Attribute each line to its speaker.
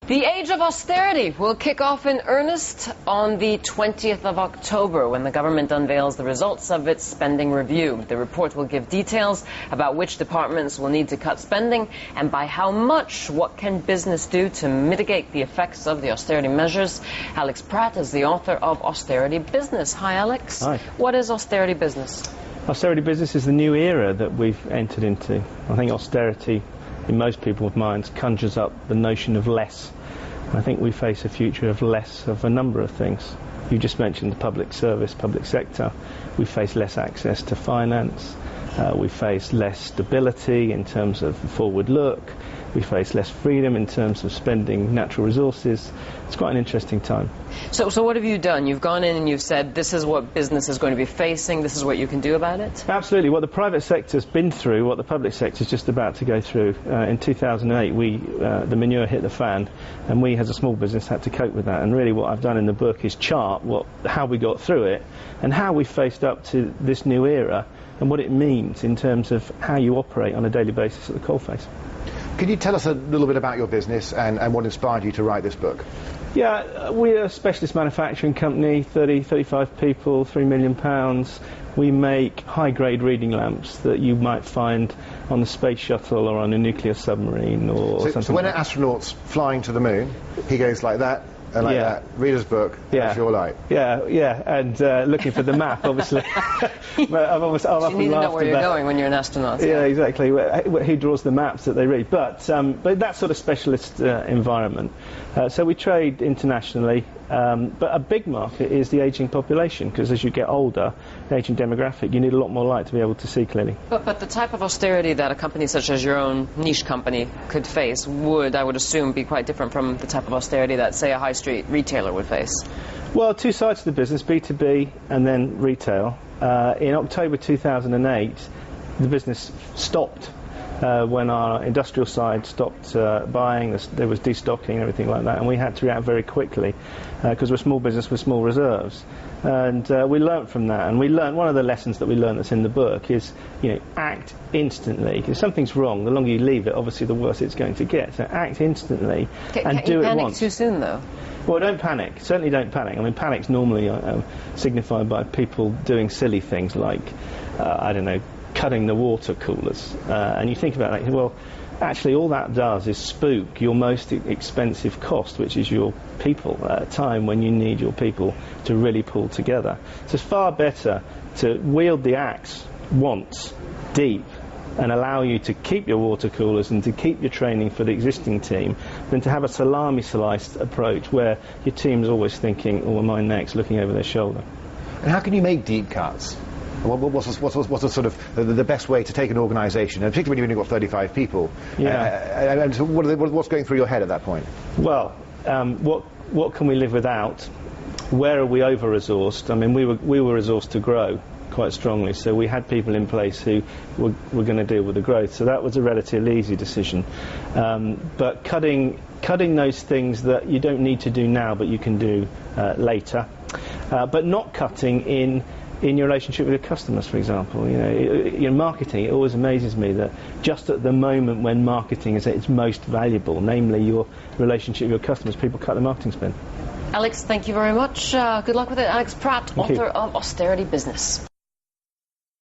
Speaker 1: The age of austerity will kick off in earnest on the 20th of October when the government unveils the results of its spending review. The report will give details about which departments will need to cut spending and by how much. What can business do to mitigate the effects of the austerity measures? Alex Pratt is the author of Austerity Business. Hi, Alex.
Speaker 2: Hi.
Speaker 1: What is austerity business?
Speaker 2: Austerity business is the new era that we've entered into. I think austerity, in most people's minds, conjures up the notion of less. I think we face a future of less of a number of things. You just mentioned the public service, public sector. We face less access to finance. We face less stability in terms of forward look. We face less freedom in terms of spending natural resources. It's quite an interesting time.
Speaker 1: So what have you done? You've gone in and you've said this is what business is going to be facing, this is what you can do about it?
Speaker 2: Absolutely. What the private sector's been through, what the public sector's just about to go through. In 2008, the manure hit the fan, and we as a small business had to cope with that. And really what I've done in the book is chart how we got through it and how we faced up to this new era and what it means in terms of how you operate on a daily basis at the coalface.
Speaker 3: Could you tell us a little bit about your business and what inspired you to write this book?
Speaker 2: Yeah, we're a specialist manufacturing company, 35 people, £3 million. We make high-grade reading lamps that you might find on the space shuttle or on a nuclear submarine or something.
Speaker 3: So when an astronaut's flying to the moon, he goes like that, and like that, read his book, that's your light.
Speaker 2: Yeah, and looking for the map, obviously.
Speaker 1: You need to know where you're going when you're an astronaut.
Speaker 2: Yeah, exactly. He draws the maps that they read. But that sort of specialist environment. So we trade internationally, but a big market is the ageing population, because as you get older, the ageing demographic, you need a lot more light to be able to see clearly.
Speaker 1: But the type of austerity that a company such as your own niche company could face would, I would assume, be quite different from the type of austerity that, say, a high street retailer would face.
Speaker 2: Well, two sides to the business, B2B and then retail. In October 2008, the business stopped when our industrial side stopped buying. There was destocking and everything like that, and we had to react very quickly because we're a small business with small reserves. And we learnt from that, and we learned one of the lessons that we learned that's in the book is, act instantly. If something's wrong, the longer you leave it, obviously the worse it's going to get. So act instantly and do it once.
Speaker 1: Panic too soon, though?
Speaker 2: Well, don't panic. Certainly don't panic. I mean, panic's normally signified by people doing silly things like, I don't know, cutting the water coolers. And you think about that, well, actually all that does is spook your most expensive cost, which is your people, at a time when you need your people to really pull together. So it's far better to wield the axe once, deep, and allow you to keep your water coolers and to keep your training for the existing team than to have a salami sliced approach where your team's always thinking, oh, am I next, looking over their shoulder.
Speaker 3: And how can you make deep cuts? What's the sort of the best way to take an organisation, and particularly when you've only got 35 people?
Speaker 2: Yeah.
Speaker 3: And so what's going through your head at that point?
Speaker 2: Well, what can we live without? Where are we over-resourced? I mean, we were resourced to grow quite strongly, so we had people in place who were going to deal with the growth. So that was a relatively easy decision. But cutting those things that you don't need to do now, but you can do later. But not cutting in your relationship with your customers, for example. Your marketing, it always amazes me that just at the moment when marketing is at its most valuable, namely your relationship with your customers, people cut their marketing spend.
Speaker 1: Alex, thank you very much. Good luck with it. Alex Pratt, author of Austerity Business.